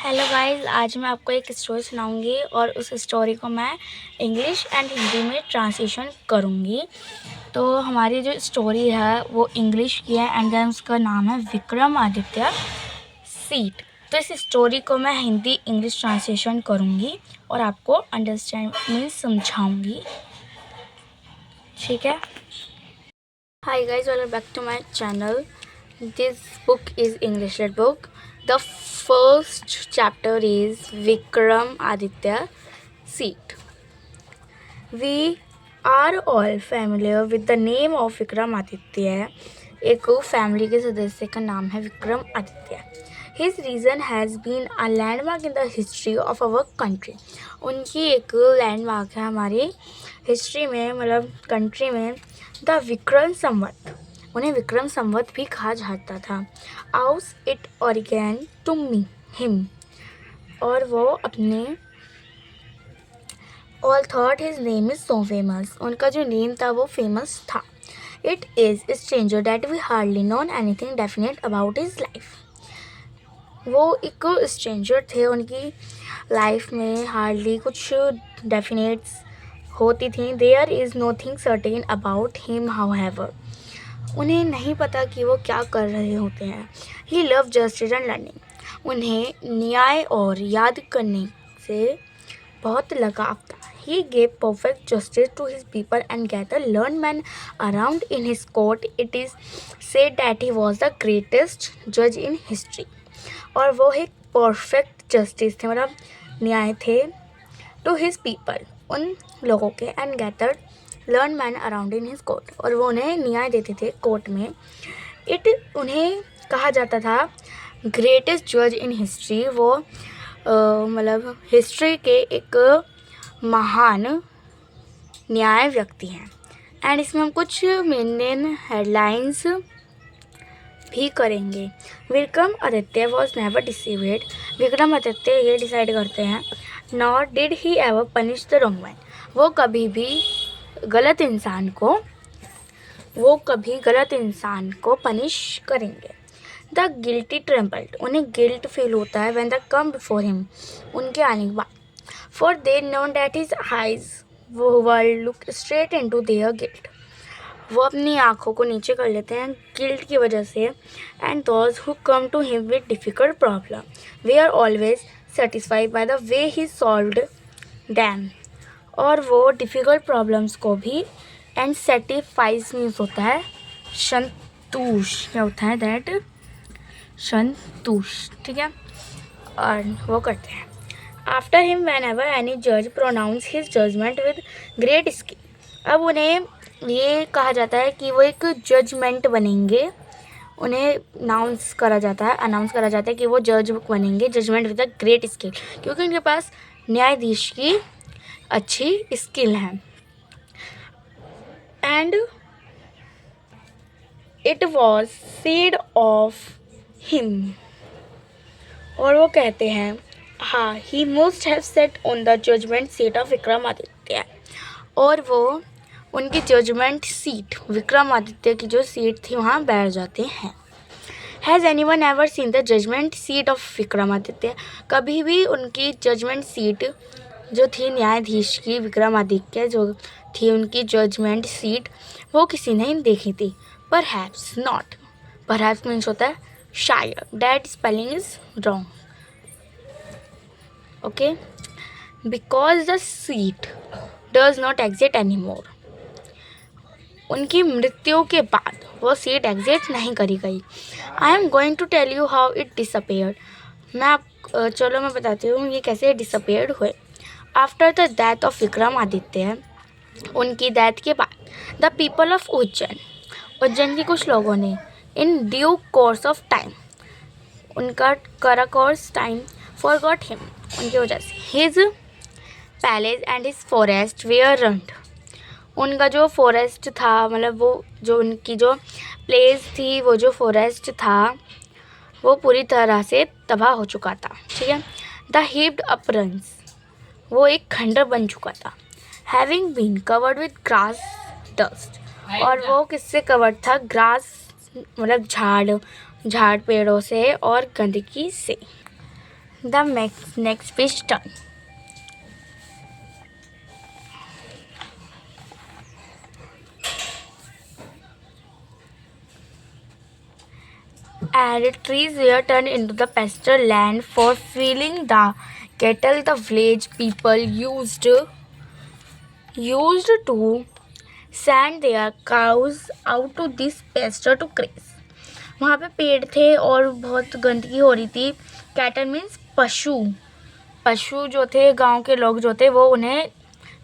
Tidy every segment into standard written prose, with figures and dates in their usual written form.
Hello guys, आज मैं आपको एक स्टोरी सुनाऊंगी और उस स्टोरी को मैं इंग्लिश एंड हिंदी में ट्रांसलेशन करूंगी। तो हमारी जो स्टोरी है वो इंग्लिश की है एंड देन उसका नाम है विक्रमादित्य सीट। तो इस स्टोरी को मैं हिंदी इंग्लिश ट्रांसलेशन करूंगी और आपको अंडरस्टैंड मीन्स समझाऊंगी, ठीक है। Hi guys, welcome back to my channel. This book is English lit book. The first chapter is Vikram Aditya Seat. We are all familiar with the name of Vikram Aditya. एक family के सदस्य का नाम है Vikram Aditya. His reason has been a landmark in the history of our country. उनकी एक landmark है हमारी हिस्ट्री में, मतलब कंट्री में, द विक्रम संवत. उन्हें विक्रम संवत भी कहा जाता था. Owes it origin to me him, और वो अपने all thought his name is so famous. उनका जो नेम था वो फेमस था. It is stranger that we hardly known anything definite about his life. वो एक स्ट्रेंजर थे, उनकी लाइफ में हार्डली कुछ डेफिनेट्स होती थी. There is nothing certain about him however. उन्हें नहीं पता कि वो क्या कर रहे होते हैं. He love justice and learning. उन्हें न्याय और याद करने से बहुत लगाव था. He gave perfect justice to his people and gather learn man around in his court. It is said that he was the greatest जज इन हिस्ट्री. और वो एक परफेक्ट जस्टिस थे, मतलब न्याय थे, टू हिज पीपल, उन लोगों के, and gather learn man around in his court. और वो उन्हें न्याय देते थे कोर्ट में. उन्हें कहा जाता था ग्रेटेस्ट जज इन हिस्ट्री. वो मतलब हिस्ट्री के एक महान न्याय व्यक्ति हैं. एंड इसमें हम कुछ मेन हेडलाइंस भी करेंगे. Vikram Aditya was never deceived. Vikram Aditya ये डिसाइड करते हैं. Nor did he ever punish the wrong man. वो कभी गलत इंसान को पनिश करेंगे. The guilty trembled. उन्हें गिल्ट फील होता है when the come before him, उनके आने के बाद. For they known that his eyes would look straight into their guilt. वो अपनी आँखों को नीचे कर लेते हैं गिल्ट की वजह से. And those who come to him with difficult problem we are always satisfied by the way he solved them. और वो डिफ़िकल्ट प्रॉब्लम्स को भी, एंड सेटिस्फाइज मीन्स होता है संतुष, क्या होता है दैट, संतुष, ठीक है, और वो करते हैं. After him whenever any जज pronounce his judgement with great skill. अब उन्हें ये कहा जाता है कि वो एक जजमेंट बनेंगे. उन्हें अनाउंस करा जाता है कि वो जज बनेंगे judgement with a great skill, क्योंकि उनके पास न्यायाधीश की अच्छी स्किल है. And it was said of him. और वो कहते हैं, हाँ, he must have set on the judgement seat of Vikramaditya. और वो उनकी जजमेंट सीट, विक्रमादित्य की जो सीट थी, वहाँ बैठ जाते हैं. Has anyone ever seen the judgement seat of Vikramaditya. कभी भी उनकी जजमेंट सीट जो थी न्यायाधीश की, विक्रमादित्य जो थी उनकी जजमेंट सीट, वो किसी ने देखी थी. Perhaps not. परहैप्स मीन्स होता है शायद. That spelling is wrong. Okay. Because the seat does not exist any more. उनकी मृत्यु के बाद वो सीट एग्जिस्ट नहीं करी गई. I am going to tell you how it disappeared. चलो मैं बताती हूँ ये कैसे डिसअपेयर्ड हुए. After the death of Vikramaditya, उनकी डेथ के बाद, द पीपल ऑफ उज्जैन के कुछ लोगों ने, in due course of time, उनका करा कोर्स टाइम, फॉरगॉट हिम, उनकी वजह से, his palace and his forest were ruined. उनका जो फॉरेस्ट था, मतलब वो जो उनकी जो प्लेस थी, वो जो फॉरेस्ट था, वो पूरी तरह से तबाह हो चुका था, ठीक है. The heaped up runs. वो एक खंडर बन चुका था. Having been covered with grass dust. और वो किससे कवर्ड था? ग्रास मतलब झाड़ पेड़ों से और गंदगी से. The next fish turn. And trees were turned into the pasture land for feeding the cattle. The village people used to send their cows out to this pasture to graze. वहाँ पे पेड़ थे और बहुत गंदगी हो रही थी. कैटल मीन्स पशु जो थे, गांव के लोग जो थे वो उन्हें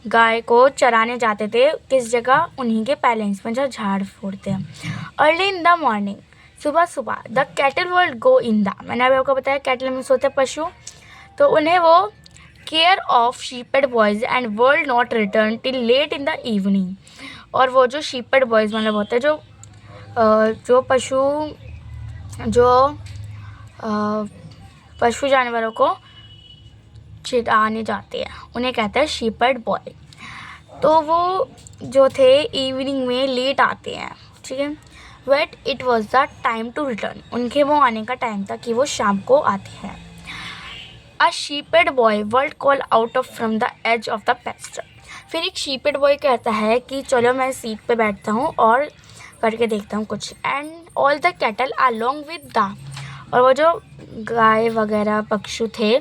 गाय को चराने जाते थे. किस जगह? उन्हीं के पैलेस में जहाँ झाड़ फूटते हैं. अर्ली इन द मॉर्निंग, सुबह the cattle world go in the, मैंने अभी आपको बताया कैटल मीन्स होते हैं पशु, तो उन्हें वो care of shepherd boys and would not return till late in the evening. और वो जो शीपेड बॉयज मतलब होते हैं जो पशु जानवरों को चिढ़ाने जाते हैं, उन्हें कहते हैं शीपर्ड बॉय. तो वो जो थे इवनिंग में लेट आते हैं, ठीक है. But it was the time to return, उनके वो आने का टाइम था कि वो शाम को आते हैं. A shepherd boy would call out of from the edge of the pasture. फिर एक शीपर्ड बॉय कहता है कि चलो मैं सीट पे बैठता हूँ और करके देखता हूँ कुछ. And all the cattle along with the, और वो जो गाय वगैरह पक्षु थे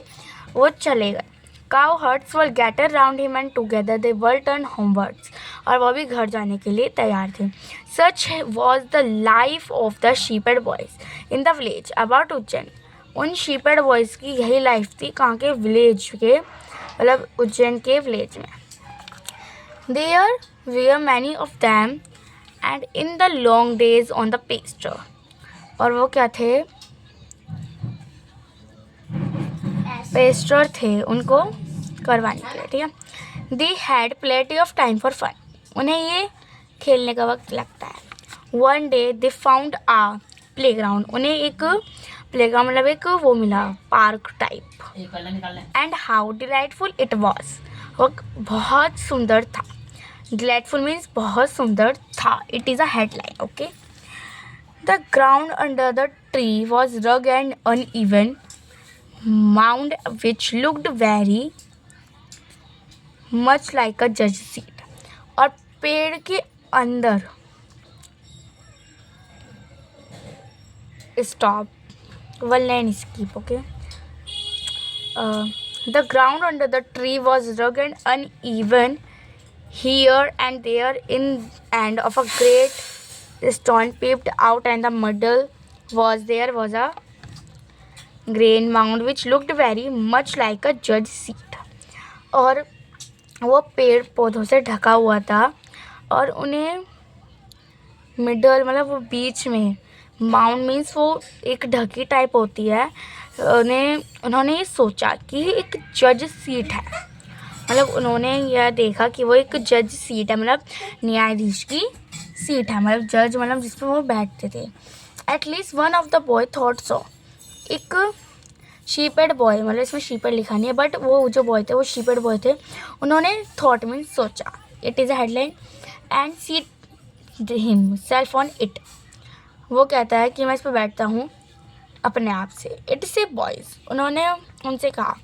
वो चले गए. Cowherds were gather round him and together they were turn homewards, और वो भी घर जाने के लिए तैयार थे. Such was the life of the shepherd boys in the village about Ujjain. उन शीपर्ड बॉयज़ की यही लाइफ थी कहाँ के? विलेज के, मतलब उज्जैन के विलेज में. There were many of them and in the long days on the pasture, और वो क्या थे? पेस्टर थे उनको करवाने के लिए, ठीक है. They had plenty of time for fun, उन्हें ये खेलने का वक्त लगता है. One day they found a playground, उन्हें एक प्ले ग्राउंड मतलब एक वो मिला, park type. And how delightful it was, वो बहुत सुंदर था. डिलाइटफुल मीन्स बहुत सुंदर था. It is a headline, okay. The ground under the tree was rough and uneven mound which looked very much like a judge seat. और पेड़ के अंदर stop one line skip, okay. The ground under the tree was rough and uneven here and there in end of a great stone peeped out, and the middle was a grain mound which looked very much like अ जज seat. और वो पेड़ पौधों से ढका हुआ था और उन्हें मिडल मतलब वो बीच में, माउंड मीन्स वो एक ढकी टाइप होती है. उन्होंने ये सोचा कि एक जज सीट है, मतलब उन्होंने यह देखा कि वो एक जज सीट है, मतलब न्यायाधीश की सीट है, मतलब जज मतलब जिस पर वो बैठते थे. At least one of the boy thought so. एक शीपर्ड बॉय, मतलब इसमें शीपर्ड लिखा नहीं है बट वो जो बॉय थे वो शीपर्ड बॉय थे, उन्होंने थॉट मीन्स सोचा. It is a headline. And seat himself on it, वो कहता है कि मैं इस पर बैठता हूँ अपने आप से. इट से बॉयज़, उन्होंने उनसे कहा.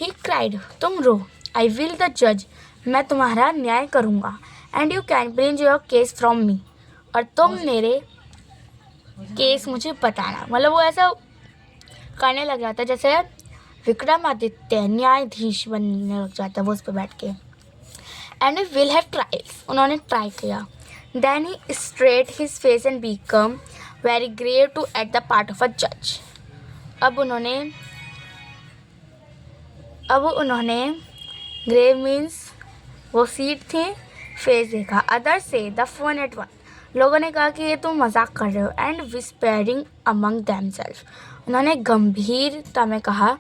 ही क्राइड, तुम रो. आई विल द जज, मैं तुम्हारा न्याय करूँगा. And you can bring your case from me, और तुम मेरे केस मुझे बताना. मतलब वो ऐसा करने लग जाता है जैसे विक्रमादित्य न्यायाधीश बनने लग जाता है वो उस पर बैठ के. And we will have trials, उन्होंने ट्राई किया. Then he straight his face and become very grave to at the part of a जज. अब उन्होंने ग्रेव मीन्स वो सीट थी, फेस देखा. Other say the fun at one, लोगों ने कहा कि ये तुम मजाक कर रहे हो. एंड विस्पेरिंग अमंग देमसेल्फ, उन्होंने गंभीरता में कहा.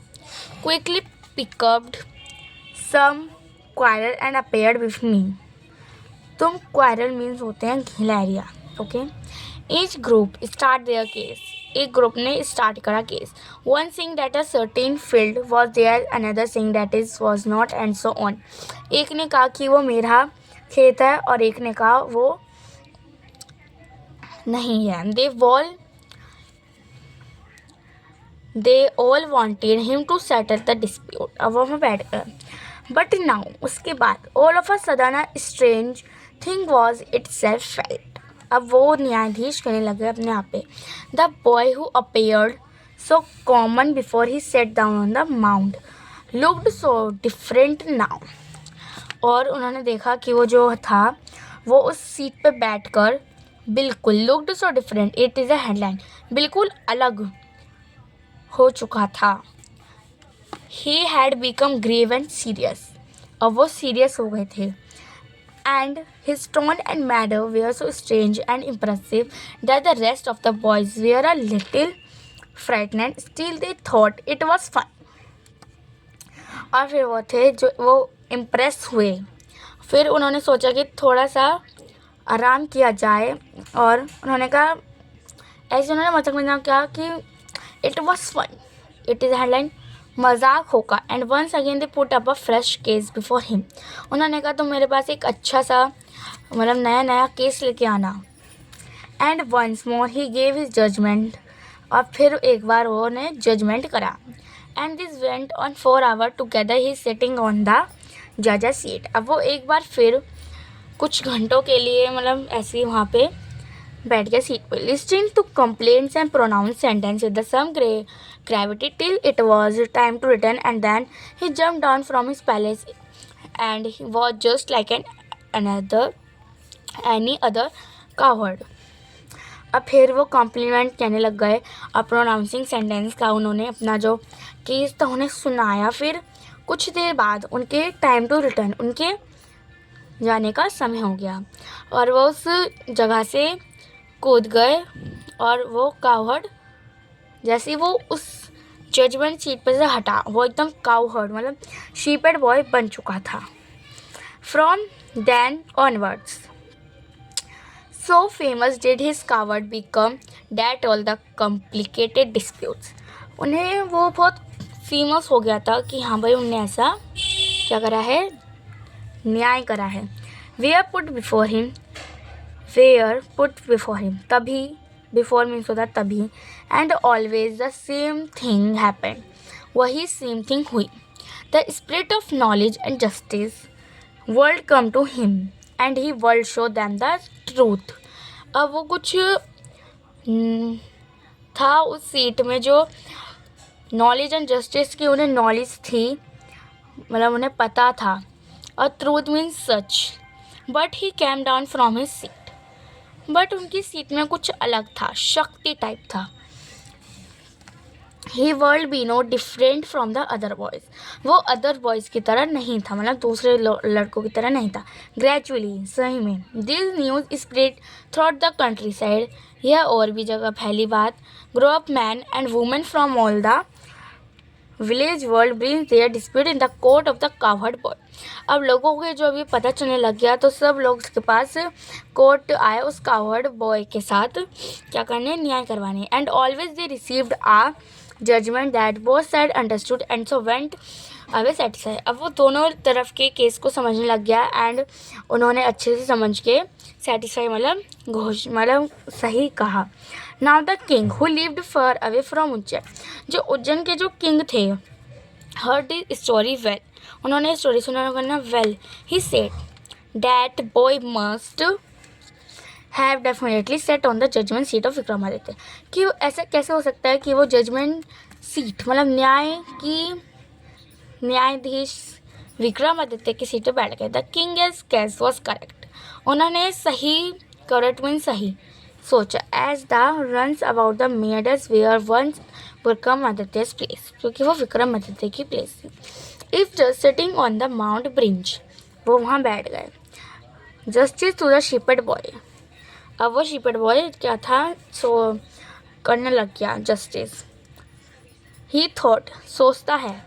Quickly picked up some quarrel and appeared with me. तुम क्वारल मीन्स होते हैं घिलैरिया, okay. Each group start their case, एक ग्रुप ने स्टार्ट करा case. One thing that a certain field was there, another thing that is was not, and so on. एक ने कहा कि वो मेरा खेत है और एक ने कहा वो नहीं है. They all wanted him to settle the dispute. अब वहाँ बैठ गए। बट नाउ उसके बाद all of a sudden a strange thing was itself felt. अब वो न्यायाधीश कहने लगे अपने आप पे, the boy who appeared so common before he set down on the mount looked so different now. और उन्होंने देखा कि वो जो था वो उस सीट पे बैठकर बिल्कुल looked so different, it is a headline, बिल्कुल अलग हो चुका था। He had become grave and serious. अब वो सीरियस हो गए थे। And his tone and manner were so strange and impressive that the rest of the boys were a little frightened. Still, they thought it was fun. और फिर वो थे जो वो इम्प्रेस हुए। फिर उन्होंने सोचा कि थोड़ा सा आराम किया जाए, और उन्होंने कहा, ऐसे उन्होंने मजाक में कहा कि it was fun, it is headline, मजाक होगा। And once again they put up a fresh case before him. उन्होंने कहा तो मेरे पास एक अच्छा सा मतलब नया केस लेके आना। And once more he gave his judgement. और फिर एक बार वो ने जजमेंट करा। And this went on 4 hour together he sitting on the जज सीट। अब वो एक बार फिर कुछ घंटों के लिए मतलब ऐसे ही वहाँ पे बैठ गया सीट पे, listing to complaints and pronounce sentence with the same gravity till it was time to return, and then he jumped down from his palace and he was just like any other coward. अब फिर वो complement कहने लग गए और pronouncing sentence का उन्होंने अपना जो केस था उन्हें सुनाया। फिर कुछ देर बाद उनके टाइम टू रिटर्न, उनके जाने का समय हो गया और वो उस जगह से कूद गए। और वो कावर्ड जैसे वो उस जजमेंट सीट पर से हटा, वो एकदम काउहर्ड मतलब शीपेड बॉय बन चुका था। From then onwards so famous did his coward become that all the complicated disputes. उन्हें वो बहुत फेमस हो गया था कि हाँ भाई उनने ऐसा क्या करा है, न्याय करा है। वेयर पुट बिफोर हिम, तभी, बिफोर मीन्स होता तभी, and always the same thing happened, वही सेम थिंग हुई। The spirit of knowledge and justice world come to him and he world show them the truth. अब वो कुछ था उस सीट में जो नॉलेज एंड जस्टिस की उन्हें नॉलेज थी, मतलब उन्हें पता था, और ट्रूथ मीन्स सच। But he came down from his seat, but उनकी सीट में कुछ अलग था, शक्ति टाइप था। He would be no different from the other boys, वो अदर बॉयज़ की तरह नहीं था, मतलब दूसरे लड़कों की तरह नहीं था। ग्रेजुअली, सही में, this news spread throughout the countryside, यह और भी जगह फैली बात। Grow up man and women from all the village world brings their dispute in the court of the coward boy. अब लोगों को जो अभी पता चलने लग गया तो सब लोग उसके पास कोर्ट आए उस कावर्ड बॉय के साथ क्या करने, न्याय करवाने। And always they received a judgement that both side understood and so went away satisfy. अब वो दोनों तरफ के केस को समझने लग गया एंड उन्होंने अच्छे से समझ के सेटिस्फाई मतलब सही कहा। Now the king who lived far away from Ujjain, जो उज्जैन के जो किंग थे, हर्ड दिस स्टोरी वेल, उन्होंने स्टोरी सुना करना well. He said that boy must have definitely set on the judgement seat of Vikramaditya, कि ऐसा कैसे हो सकता है कि वो जजमेंट सीट मतलब न्यायाधीश विक्रमादित्य की सीट पर बैठ गए। The king as guess was correct, उन्होंने सही, करेक्ट मीन सही सोचा। As the ruins about the meadows were once Vikramaditya's place, क्योंकि वो विक्रमादित्य की प्लेस थी। If just sitting on the mound brings, वो वहाँ बैठ गए। Justice to the shepherd boy, अब वो शीपेड बॉय क्या था, सो करने लग गया जस्टिस। ही थॉट, सोचता है,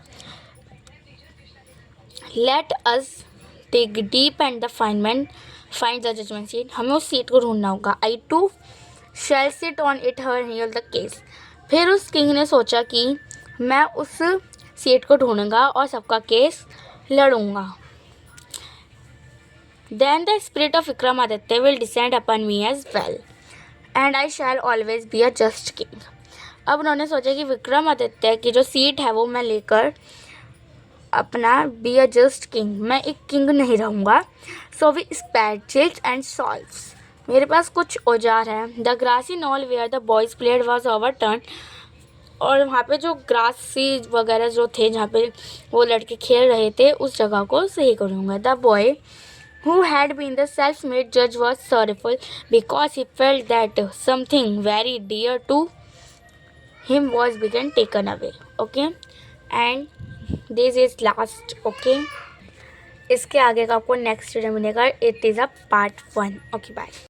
let us dig deep and the find the judgement seat, हमें उस सीट को ढूंढना होगा। I too shall sit on it her hear the case. फिर उस किंग ने सोचा कि मैं उस सीट को ढूंढूंगा और सबका case लड़ूंगा। Then the spirit of Vikramaditya will descend upon me as well, and I shall always be a just king. अब उन्होंने सोचा कि विक्रमादित्य की जो सीट है वो मैं लेकर अपना बी अ जस्ट किंग, मैं एक किंग नहीं रहूँगा. So we spade chills and solves. मेरे पास कुछ औजार हैं. The grassy knoll where the boys played was over turn. और वहाँ पे जो ग्रासी वगैरह जो थे जहाँ पे वो लड़के खेल रहे थे उस जगह को सही करूँगा. The boy who had been the self-made judge was sorrowful because he felt that something very dear to him was being taken away. Okay, and this is last. Okay, इसके आगे का आपको नेक्स्ट वीडियो मिलेगा. It is a part 1. Okay bye.